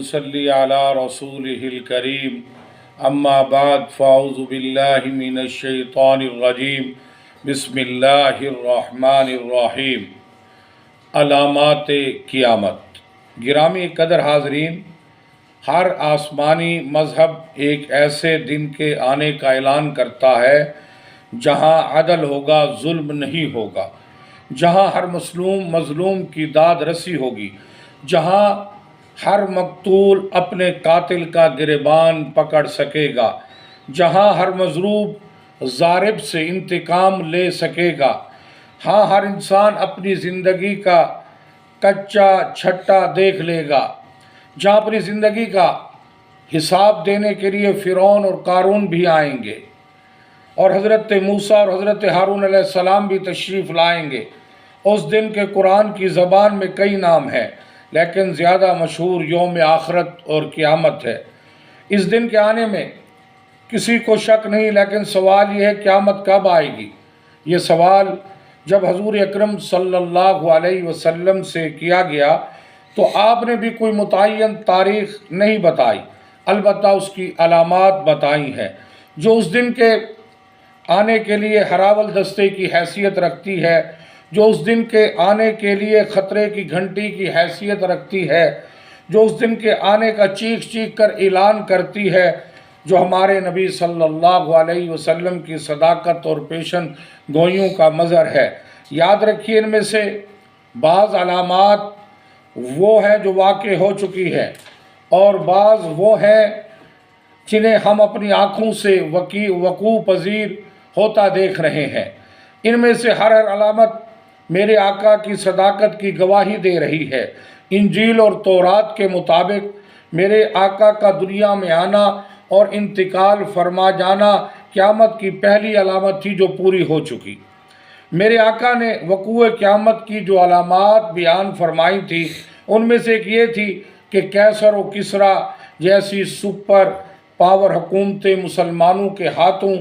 ونصلي على رسوله الكريم اما بعد فاعوذ باللہ من الشیطان الرجیم بسم اللہ الرحمن الرحیم۔ علامات قیامت۔ گرامی قدر حاضرین، ہر آسمانی مذہب ایک ایسے دن کے آنے کا اعلان کرتا ہے جہاں عدل ہوگا، ظلم نہیں ہوگا، جہاں ہر مظلوم کی داد رسی ہوگی، جہاں ہر مقتول اپنے قاتل کا گریبان پکڑ سکے گا، جہاں ہر مضروب ضارب سے انتقام لے سکے گا، ہاں ہر انسان اپنی زندگی کا کچا چھٹا دیکھ لے گا، جہاں اپنی زندگی کا حساب دینے کے لیے فرعون اور قارون بھی آئیں گے، اور حضرت موسیٰ اور حضرت ہارون علیہ السلام بھی تشریف لائیں گے۔ اس دن کے قرآن کی زبان میں کئی نام ہیں، لیکن زیادہ مشہور یوم آخرت اور قیامت ہے۔ اس دن کے آنے میں کسی کو شک نہیں، لیکن سوال یہ ہے قیامت کب آئے گی؟ یہ سوال جب حضور اکرم صلی اللہ علیہ وسلم سے کیا گیا تو آپ نے بھی کوئی متعین تاریخ نہیں بتائی، البتہ اس کی علامات بتائی ہیں جو اس دن کے آنے کے لیے ہراول دستے کی حیثیت رکھتی ہے، جو اس دن کے آنے کے لیے خطرے کی گھنٹی کی حیثیت رکھتی ہے، جو اس دن کے آنے کا چیخ چیخ کر اعلان کرتی ہے، جو ہمارے نبی صلی اللہ علیہ وسلم کی صداقت اور پیشن گوئیوں کا مظہر ہے۔ یاد رکھیے، ان میں سے بعض علامات وہ ہیں جو واقع ہو چکی ہے، اور بعض وہ ہیں جنہیں ہم اپنی آنکھوں سے وقوع پذیر ہوتا دیکھ رہے ہیں۔ ان میں سے ہر علامت میرے آقا کی صداقت کی گواہی دے رہی ہے۔ انجیل اور تورات کے مطابق میرے آقا کا دنیا میں آنا اور انتقال فرما جانا قیامت کی پہلی علامت تھی جو پوری ہو چکی۔ میرے آقا نے وقوع قیامت کی جو علامات بیان فرمائی تھی، ان میں سے ایک یہ تھی کہ کیسر و کسریٰ جیسی سپر پاور حکومتیں مسلمانوں کے ہاتھوں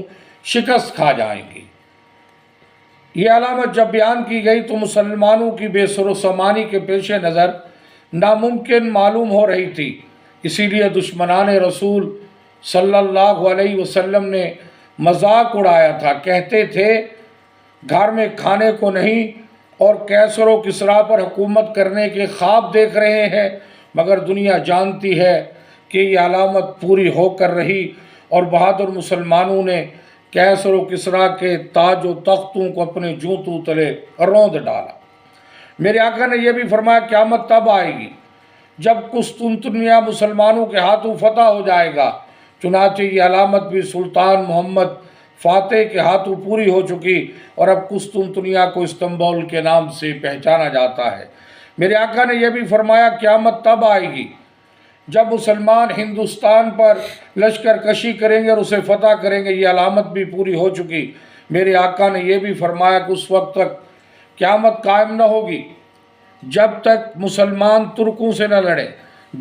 شکست کھا جائیں گی۔ یہ علامت جب بیان کی گئی تو مسلمانوں کی بے سر و سامانی کے پیش نظر ناممکن معلوم ہو رہی تھی، اسی لیے دشمنان رسول صلی اللہ علیہ وسلم نے مذاق اڑایا تھا، کہتے تھے گھر میں کھانے کو نہیں اور کیسر و کسریٰ پر حکومت کرنے کے خواب دیکھ رہے ہیں، مگر دنیا جانتی ہے کہ یہ علامت پوری ہو کر رہی اور بہادر مسلمانوں نے کیسر و کسریٰ کے تاج و تختوں کو اپنے جوتوں تلے روند ڈالا۔ میرے آقا نے یہ بھی فرمایا قیامت تب آئے گی جب قسطنطنیہ مسلمانوں کے ہاتھوں فتح ہو جائے گا، چنانچہ یہ علامت بھی سلطان محمد فاتح کے ہاتھوں پوری ہو چکی، اور اب قسطنطنیہ کو استنبول کے نام سے پہچانا جاتا ہے۔ میرے آقا نے یہ بھی فرمایا قیامت تب آئے گی جب مسلمان ہندوستان پر لشکر کشی کریں گے اور اسے فتح کریں گے، یہ علامت بھی پوری ہو چکی۔ میرے آقا نے یہ بھی فرمایا کہ اس وقت تک قیامت قائم نہ ہوگی جب تک مسلمان ترکوں سے نہ لڑیں،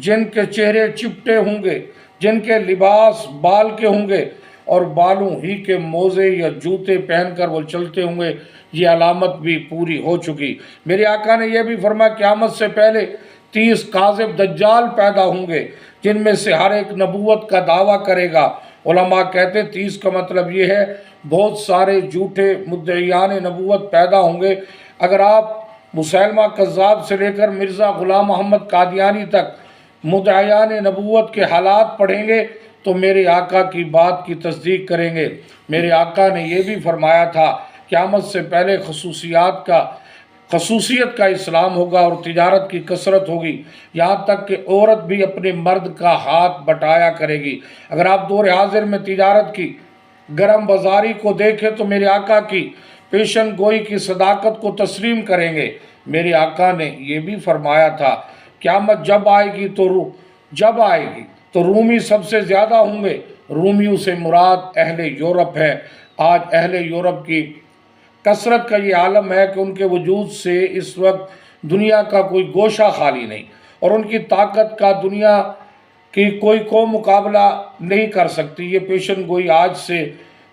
جن کے چہرے چپٹے ہوں گے، جن کے لباس بال کے ہوں گے اور بالوں ہی کے موزے یا جوتے پہن کر وہ چلتے ہوں گے، یہ علامت بھی پوری ہو چکی۔ میرے آقا نے یہ بھی فرمایا قیامت سے پہلے 30 کاذب دجال پیدا ہوں گے، جن میں سے ہر ایک نبوت کا دعویٰ کرے گا۔ علماء کہتے 30 کا مطلب یہ ہے بہت سارے جھوٹے مدعیان نبوت پیدا ہوں گے۔ اگر آپ مسیلمہ کذاب سے لے کر مرزا غلام محمد قادیانی تک مدعیان نبوت کے حالات پڑھیں گے تو میرے آقا کی بات کی تصدیق کریں گے۔ میرے آقا نے یہ بھی فرمایا تھا قیامت سے پہلے خصوصیت کا اسلام ہوگا اور تجارت کی کثرت ہوگی، یہاں تک کہ عورت بھی اپنے مرد کا ہاتھ بٹایا کرے گی۔ اگر آپ دور حاضر میں تجارت کی گرم بازاری کو دیکھیں تو میرے آقا کی پیشن گوئی کی صداقت کو تسلیم کریں گے۔ میرے آقا نے یہ بھی فرمایا تھا قیامت جب آئے گی تو رومی سب سے زیادہ ہوں گے۔ رومیوں سے مراد اہل یورپ ہے۔ آج اہل یورپ کی کثرت کا یہ عالم ہے کہ ان کے وجود سے اس وقت دنیا کا کوئی گوشہ خالی نہیں، اور ان کی طاقت کا دنیا کی کوئی مقابلہ نہیں کر سکتی۔ یہ پیشن گوئی آج سے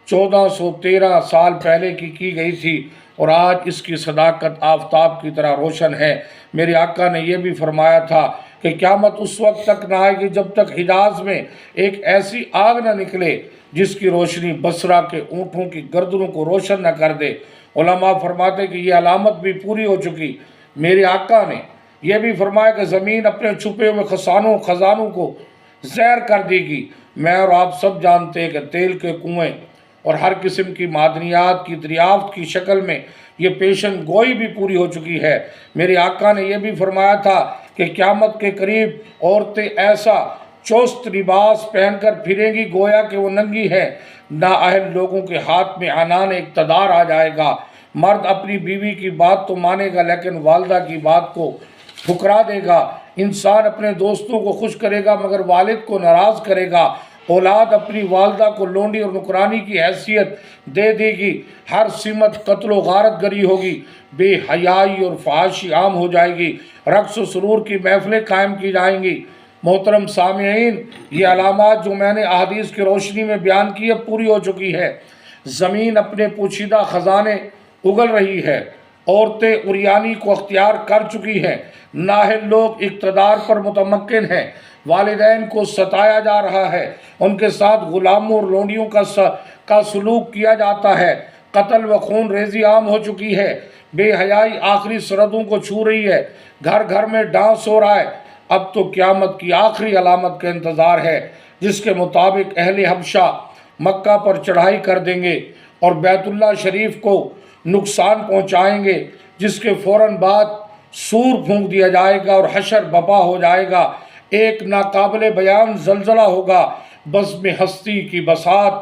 1413 سال پہلے کی گئی تھی، اور آج اس کی صداقت آفتاب کی طرح روشن ہے۔ میرے آقا نے یہ بھی فرمایا تھا کہ قیامت اس وقت تک نہ آئے گی جب تک حجاز میں ایک ایسی آگ نہ نکلے جس کی روشنی بصرہ کے اونٹوں کی گردنوں کو روشن نہ کر دے۔ علماء فرماتے کہ یہ علامت بھی پوری ہو چکی۔ میرے آقا نے یہ بھی فرمایا کہ زمین اپنے چھپے ہوئے خزانوں کو زہر کر دے گی۔ میں اور آپ سب جانتے ہیں کہ تیل کے کنویں اور ہر قسم کی معدنیات کی دریافت کی شکل میں یہ پیشن گوئی بھی پوری ہو چکی ہے۔ میرے آقا نے یہ بھی فرمایا تھا کہ قیامت کے قریب عورتیں ایسا چست لباس پہن کر پھریں گی گویا کہ وہ ننگی ہے۔ نااہل لوگوں کے ہاتھ میں عنان اقتدار آ جائے گا۔ مرد اپنی بیوی کی بات تو مانے گا لیکن والدہ کی بات کو ٹھکرا دے گا۔ انسان اپنے دوستوں کو خوش کرے گا مگر والد کو ناراض کرے گا۔ اولاد اپنی والدہ کو لونڈی اور نکرانی کی حیثیت دے دے گی۔ ہر سمت قتل و غارت گری ہوگی۔ بے حیائی اور فحاشی عام ہو جائے گی۔ رقص و سرور کی محفلیں قائم کی جائیں گی۔ محترم سامعین، یہ علامات جو میں نے احادیث کی روشنی میں بیان کی اب پوری ہو چکی ہے۔ زمین اپنے پوشیدہ خزانے اگل رہی ہے۔ عورتیں عریانی کو اختیار کر چکی ہیں۔ نااہل لوگ اقتدار پر متمکن ہیں۔ والدین کو ستایا جا رہا ہے۔ ان کے ساتھ غلاموں اور لونڈیوں کا سلوک کیا جاتا ہے۔ قتل و خون ریزی عام ہو چکی ہے۔ بے حیائی آخری سرحدوں کو چھو رہی ہے۔ گھر گھر میں ڈانس ہو رہا ہے۔ اب تو قیامت کی آخری علامت کا انتظار ہے جس کے مطابق اہل حبشہ مکہ پر چڑھائی کر دیں گے اور بیت اللہ شریف کو نقصان پہنچائیں گے، جس کے فوراً بعد سور پھونک دیا جائے گا اور حشر بپا ہو جائے گا۔ ایک ناقابل بیان زلزلہ ہوگا۔ بزم ہستی کی بساط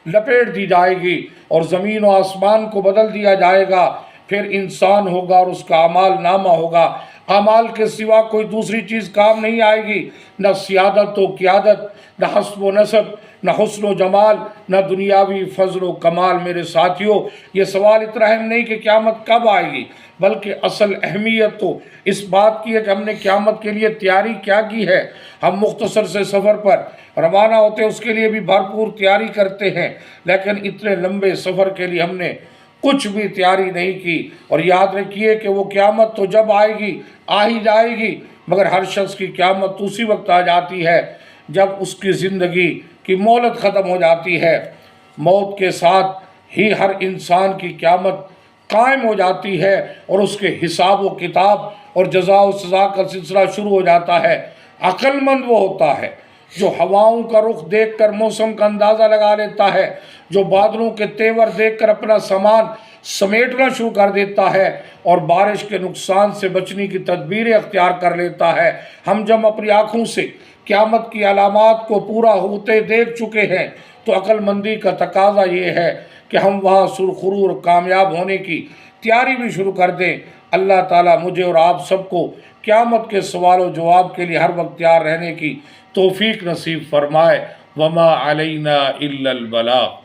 لپیٹ دی جائے گی اور زمین و آسمان کو بدل دیا جائے گا۔ پھر انسان ہوگا اور اس کا اعمال نامہ ہوگا۔ اعمال کے سوا کوئی دوسری چیز کام نہیں آئے گی۔ نہ سیادت و قیادت، نہ حسب و نسب، نہ حسن و جمال، نہ دنیاوی فضل و کمال۔ میرے ساتھیوں، یہ سوال اتنا اہم نہیں کہ قیامت کب آئے گی، بلکہ اصل اہمیت تو اس بات کی ہے کہ ہم نے قیامت کے لیے تیاری کیا کی ہے۔ ہم مختصر سے سفر پر روانہ ہوتے اس کے لیے بھی بھرپور تیاری کرتے ہیں، لیکن اتنے لمبے سفر کے لیے ہم نے کچھ بھی تیاری نہیں کی۔ اور یاد رکھیے کہ وہ قیامت تو جب آئے گی آ ہی جائے گی، مگر ہر شخص کی قیامت اسی وقت آ جاتی ہے جب اس کی زندگی کی مہلت ختم ہو جاتی ہے۔ موت کے ساتھ ہی ہر انسان کی قیامت قائم ہو جاتی ہے اور اس کے حساب و کتاب اور جزا و سزا کا سلسلہ شروع ہو جاتا ہے۔ عقل مند وہ ہوتا ہے جو ہواؤں کا رخ دیکھ کر موسم کا اندازہ لگا لیتا ہے، جو بادلوں کے تیور دیکھ کر اپنا سامان سمیٹنا شروع کر دیتا ہے اور بارش کے نقصان سے بچنے کی تدبیریں اختیار کر لیتا ہے۔ ہم جب اپنی آنکھوں سے قیامت کی علامات کو پورا ہوتے دیکھ چکے ہیں تو عقل مندی کا تقاضا یہ ہے کہ ہم وہاں سرخرو اور کامیاب ہونے کی تیاری بھی شروع کر دیں۔ اللہ تعالیٰ مجھے اور آپ سب کو قیامت کے سوال و جواب کے لیے ہر وقت تیار رہنے کی توفیق نصیب فرمائے۔ وما علینا الا البلاغ۔